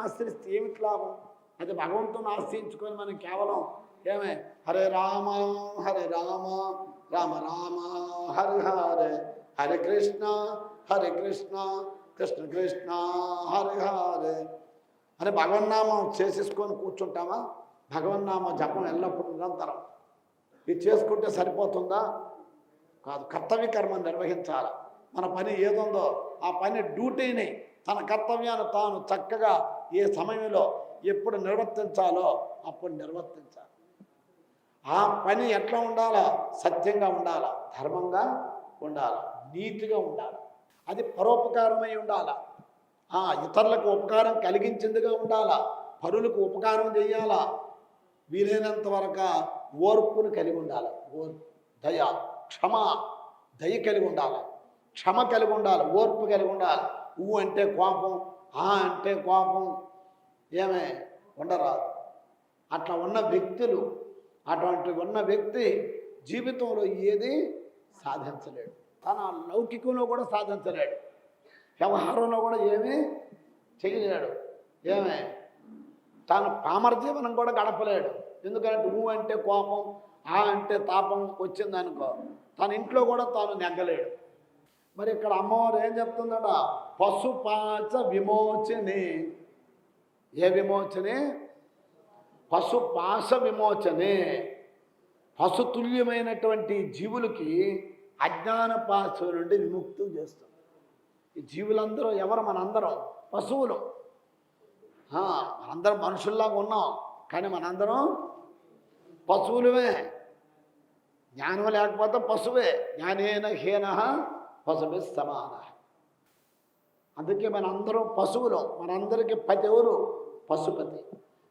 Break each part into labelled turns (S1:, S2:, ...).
S1: ఆశ్రయిస్తే ఏమిటి లాభం? అది భగవంతుని ఆశ్రయించుకొని మనం కేవలం ఏమే హరే రామ రామ రామ హరి హరే హరే కృష్ణ కృష్ణ కృష్ణ హరి హరే అని భగవన్నామం చేసేసుకొని కూర్చుంటామా? భగవన్నామ జపం ఎల్లప్పుడూ నిరంతరం ఇది చేసుకుంటే సరిపోతుందా? కాదు. కర్తవ్య కర్మ నిర్వహించాలి. మన పని ఏదుందో ఆ పని డ్యూటీని తన కర్తవ్యాన్ని తాను చక్కగా ఏ సమయంలో ఎప్పుడు నిర్వర్తించాలో అప్పుడు నిర్వర్తించాలి. ఆ పని ఎట్లా ఉండాలా? సత్యంగా ఉండాలా, ధర్మంగా ఉండాలా, నీతిగా ఉండాలి. అది పరోపకారమై ఉండాలా, ఇతరులకు ఉపకారం కలిగించిందిగా ఉండాలా, పరులకు ఉపకారం చేయాలా, వీలైనంత వరకు ఓర్పును కలిగి ఉండాలి. ఓర్పు, దయ, క్షమ, దయ కలిగి ఉండాలి, క్షమ కలిగి ఉండాలి, ఓర్పు కలిగి ఉండాలి. అంటే కోపం, అంటే కోపం ఏమే ఉండరాదు. అట్లా ఉన్న వ్యక్తులు, అటువంటి ఉన్న వ్యక్తి జీవితంలో ఏది సాధించలేడు. తన లౌకికంలో కూడా సాధించలేడు, వ్యవహారంలో కూడా ఏమీ చేయలేడు, తన పామర జీవనం కూడా గడపలేడు. ఎందుకంటే అంటే కోపం, అంటే తాపం వచ్చిందనుకో తన ఇంట్లో కూడా తాను నెగ్గలేడు. మరి ఇక్కడ అమ్మవారు ఏం చెప్తుందట? పశుపాచ విమోచనే. ఏ విమోచనే? పశుపాశ విమోచనే. పశుతుల్యమైనటువంటి జీవులకి అజ్ఞాన పాశం నుండి విముక్తి చేస్తుంది. ఈ జీవులందరూ ఎవరు? మనందరం పశువులు. మనందరం మనుషుల్లాగా ఉన్నాం, కానీ మనందరం పశువులమే. జ్ఞానం లేకపోతే పశువే. జ్ఞానేన హీన పశువే సమాన. అందుకే మనందరం పశువులు. మనందరికీ పతి ఎవరు? పశుపతి.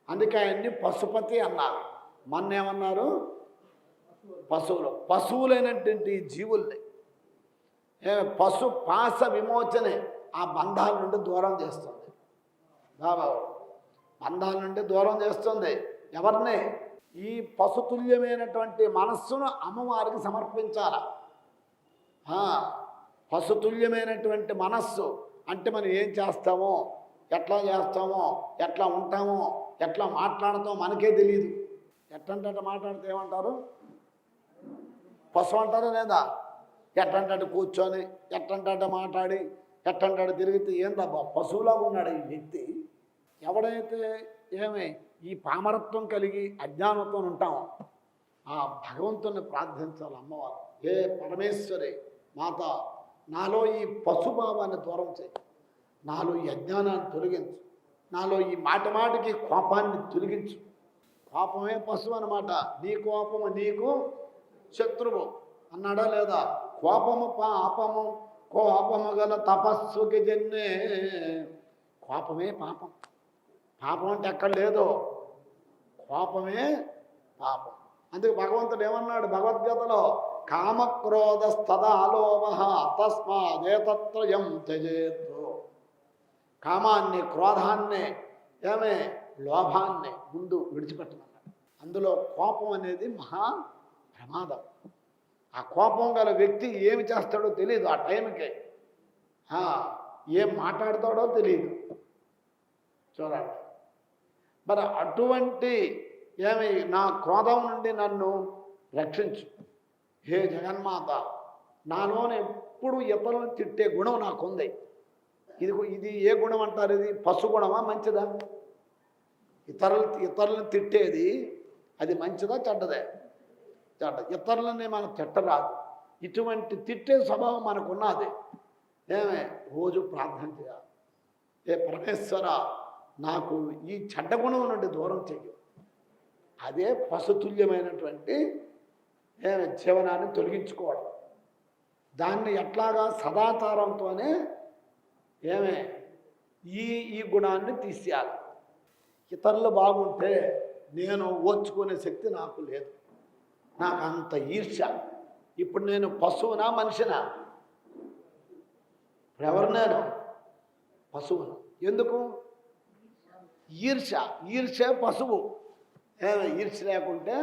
S1: అందుకే ఆయన్ని పశుపతి అన్నారు. మన్నేమన్నారు? పశువులు. పశువులైనటువంటి జీవుల్ని పశు పాశ విమోచనే ఆ బంధాల నుండి దూరం చేస్తుంది. బాబా బంధాల నుండి దూరం చేస్తుంది. ఎవరిని? ఈ పశుతుల్యమైనటువంటి మనస్సును అమ్మవారికి సమర్పించాల. పశుతుల్యమైనటువంటి మనస్సు అంటే మనం ఏం చేస్తామో, ఎట్లా చేస్తామో, ఎట్లా ఉంటామో, ఎట్లా మాట్లాడతామో మనకే తెలియదు. ఎట్టంటే మాట్లాడితే ఏమంటారు? పశువు అంటారా లేదా? ఎట్టంటే కూర్చొని, ఎట్టంటే మాట్లాడి, ఎట్టంటే తిరిగితే ఏందబ్బా పశువులాగా ఉన్నాడు ఈ వ్యక్తి. ఎవడైతే ఈ పామరత్వం కలిగి అజ్ఞానంతో ఉంటామో ఆ భగవంతుని ప్రార్థించాలి అమ్మవారు. ఏ పరమేశ్వరి మాత, నాలో ఈ పశుభావాన్ని దూరం చేయి, నాలో ఈ అజ్ఞానాన్ని తొలగించు, నాలో ఈ మాటికి కోపాన్ని తొలగించు. కోపమే పశువు అన్నమాట. నీ కోపము నీకు శత్రువు అన్నాడా లేదా? కోపము పాపము, కోపము గల తపస్సుకి జన్నే. కోపమే పాపం. పాపం అంటే ఎక్కడ లేదో, కోపమే పాపం. అందుకే భగవంతుడు ఏమన్నాడు భగవద్గీతలో? కామక్రోధస్తదాలోభ తస్మాదేతత్రయం త్యజేత్. కామాన్ని, క్రోధాన్ని, లోభాన్ని ముందు విడిచిపెట్టమన్నాడు. అందులో కోపం అనేది మహా ప్రమాదం. ఆ కోపం గల వ్యక్తి ఏమి చేస్తాడో తెలియదు. ఆ టైంకి ఏం మాట్లాడతాడో తెలియదు. చూడండి మరి అటువంటి నా క్రోధం నుండి నన్ను రక్షించు హే జగన్మాత. నాలోనే ఎప్పుడు ఇతరులను తిట్టే గుణం నాకుంది. ఇది ఏ గుణం అంటారు? ఇది పశుగుణమా మంచిదా? ఇతరులను తిట్టేది అది మంచిదా చెడ్డదే? చెడ్డ. ఇతరులని మనం తిట్టరాదు. ఇటువంటి తిట్టే స్వభావం మనకున్నది. రోజు ప్రార్థన చేయాలి. ఏ పరమేశ్వర, నాకు ఈ చెడ్డ గుణం నుండి దూరం చెయ్యి. అదే పశుతుల్యమైనటువంటి జీవనాన్ని తొలగించుకోవడం. దాన్ని ఎట్లాగా? సదాచారంతోనే ఈ గుణాన్ని తీసేయాలి. ఇతరులు బాగుంటే నేను ఓర్చుకునే శక్తి నాకు లేదు, నాకు అంత ఈర్ష్య. ఇప్పుడు నేను పశువునా మనిషినా? ఎవరు? నేను పశువును. ఎందుకు? ఈర్ష్య పశువు. ఈర్ష్య లేకుంటే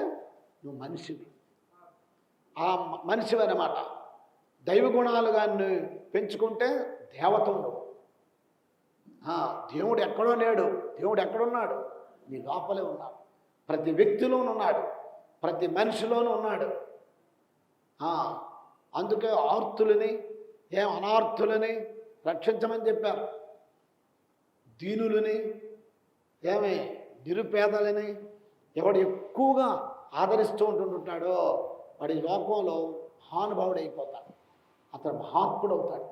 S1: నువ్వు మనిషివి. ఆ మనిషివి అన్నమాట. దైవ గుణాలు కానీ పెంచుకుంటే దేవతవు. దేవుడు ఎక్కడో లేడు, దేవుడు ఎక్కడున్నాడు? నీ లోపలే ఉన్నాడు. ప్రతి వ్యక్తిలోనూ ఉన్నాడు, ప్రతి మనిషిలోనూ ఉన్నాడు. అందుకే ఆర్తులని అనార్థులని రక్షించమని చెప్పారు. దీనులని నిరుపేదలని ఎవడు ఎక్కువగా ఆదరిస్తూ ఉంటుంటాడో వాడి లోకంలో మహానుభావుడు అయిపోతాడు, అతడు మహాత్ముడు అవుతాడు.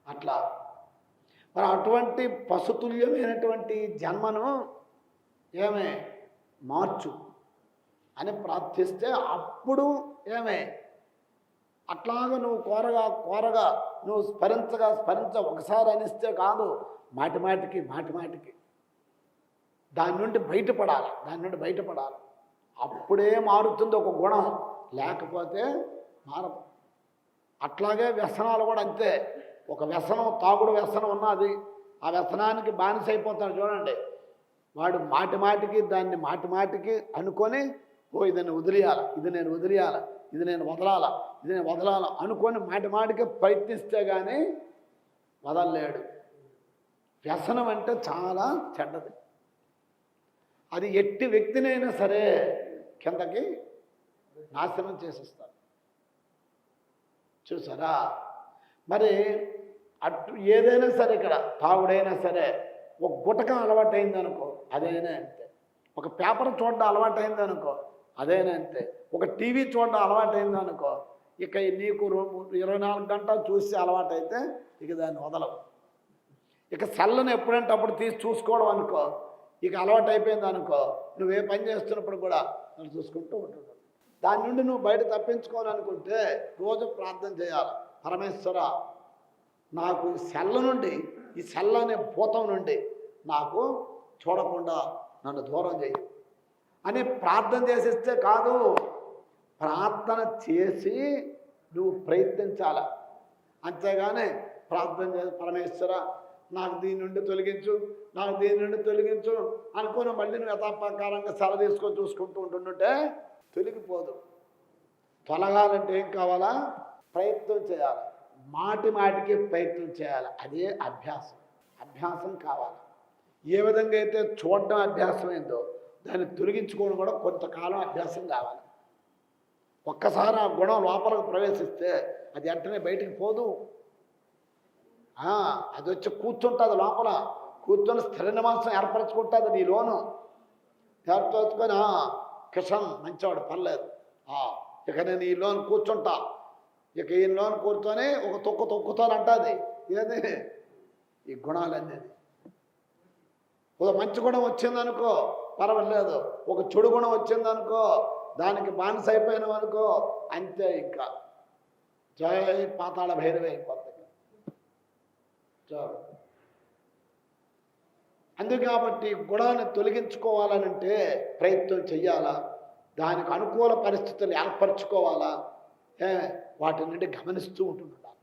S1: అట్లా మరి అటువంటి పశుతుల్యమైనటువంటి జన్మను మార్చు అని ప్రార్థిస్తే అప్పుడు అట్లాగా నువ్వు కోరగా నువ్వు స్మరించ ఒకసారి అనిస్తే కాదు, మాటిమాటికి దాని నుండి బయటపడాలి. అప్పుడే మారుతుంది ఒక గుణం, లేకపోతే మారదు. అట్లాగే వ్యసనాలు కూడా అంతే. ఒక వ్యసనం, తాగుడు వ్యసనం ఉన్నది, ఆ వ్యసనానికి బానిస అయిపోతాడు చూడండి. వాడు మాటిమాటికి దాన్ని అనుకొని ఇది నేను వదిలేయాలి, ఇది నేను వదలాల అనుకొని మాటిమాటికి ప్రయత్నిస్తే కానీ వదలలేడు. వ్యసనం అంటే చాలా చెడ్డది. అది ఎట్టి వ్యక్తినైనా సరే కిందకి నాశనం చేసేస్తారు. చూసారా? మరి అటు ఏదైనా సరే, ఇక్కడ తాగుడైనా సరే, ఒక గుటకం అలవాటైందనుకో అదైనా అంతే, ఒక పేపర్ చూడడం అలవాటైందనుకో అదైనా అంతే, ఒక టీవీ చూడడం అలవాటైందనుకో ఇక నీకు 24 గంటలు చూసి అలవాటైతే ఇక దాన్ని వదలవు. ఇక సెల్లను ఎప్పుడంటే అప్పుడు తీసి చూసుకోవడం అనుకో ఇక అలవాటు అయిపోయింది అనుకో, నువ్వే పని చేస్తున్నప్పుడు కూడా నన్ను చూసుకుంటూ ఉంటున్నావు. దాని నుండి నువ్వు బయట తప్పించుకోవాలనుకుంటే రోజు ప్రార్థన చేయాలి. పరమేశ్వర, నాకు ఈ సెల్ల అనే భూతం నుండి నాకు చూడకుండా నన్ను దూరం చేయి అని ప్రార్థన చేసిస్తే కాదు, ప్రార్థన చేసి నువ్వు ప్రయత్నించాల. అంతేగాని ప్రార్థన చేసి పరమేశ్వర నాకు దీని నుండి తొలగించు అనుకుని మళ్ళీ నువ్వు యథాప్రకారంగా సెల తీసుకొని చూసుకుంటూ ఉంటుంటే తొలగిపోదు. తొలగాలంటే ఏం కావాలా? ప్రయత్నం చేయాలి, మాటికి ప్రయత్నం చేయాలి. అదే అభ్యాసం కావాలి. ఏ విధంగా అయితే చూడడం అభ్యాసమైందో దాన్ని తొలగించుకోవడం కూడా కొంతకాలం అభ్యాసం కావాలి. ఒక్కసారి ఆ గుణం లోపలికి ప్రవేశిస్తే అది వెంటనే బయటికి పోదు. అది వచ్చి కూర్చుంటుంది లోపల, కూర్చొని స్థిర నివాసం ఏర్పరచుకుంటుంది నీలోను. ఏర్పరచుకొని కిషన్ మంచివాడు పర్లేదు, ఇక నేను ఈ లోన్ కూర్చుంటా, ఇక ఈ లోన్ కూర్చొని ఒక తొక్కుతానంటుంది. ఏది ఈ గుణాలన్నీ. ఒక మంచి గుణం వచ్చిందనుకో పర్వాలేదు, ఒక చెడు గుణం వచ్చిందనుకో దానికి బానిస అయిపోయినామనుకో అంతే, ఇంకా జయ పాతాళ భైరవి అయిపోతుంది. అందుకే కాబట్టి గుణాన్ని తొలగించుకోవాలనంటే ప్రయత్నం చెయ్యాలా, దానికి అనుకూల పరిస్థితులు ఏర్పరచుకోవాలా, వాటి నుండి గమనిస్తూ ఉంటున్నాడు.